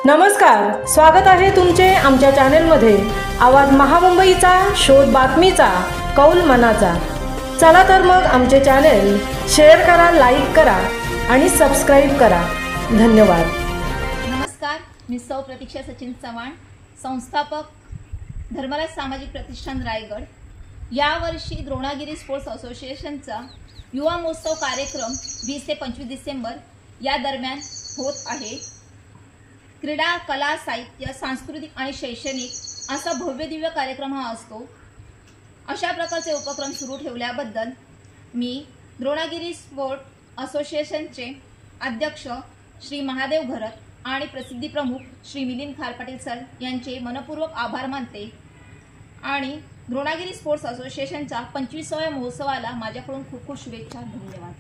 नमस्कार, स्वागत आहे तुमचे आमच्या चॅनलमध्ये। आवाज महामुंबईचा, शोध बातमीचा, कौल मनाचा। चला तर मग आमचे चॅनल शेअर करा, लाईक करा आणि सबस्क्राइब करा। धन्यवाद। नमस्कार, मी सौ प्रतीक्षा सचिन चव्हाण, संस्थापक धर्मराज सामाजिक प्रतिष्ठान रायगड। यावर्षी द्रोणागिरी स्पोर्ट्स असोसिएशनचा युवा महोत्सव कार्यक्रम 20 ते 25 डिसेंबर या दरम्यान होत आहे। क्रीडा, कला, साहित्य, सांस्कृतिक आणि शैक्षणिक असा भव्य दिव्य कार्यक्रम हा असतो। अशा प्रकारचे उपक्रम सुरू ठेवल्याबद्दल मी द्रोणागिरी स्पोर्ट असोसिएशनचे अध्यक्ष श्री महादेव घरत आणि प्रसिद्धी प्रमुख श्री मिलिंद खार पाटील सर यांचे मनपूर्वक आभार मानते आणि द्रोणागिरी स्पोर्ट्स असोसिएशनच्या 25व्या महोत्सवाला माझ्याकडून खूप खूप शुभेच्छा। धन्यवाद।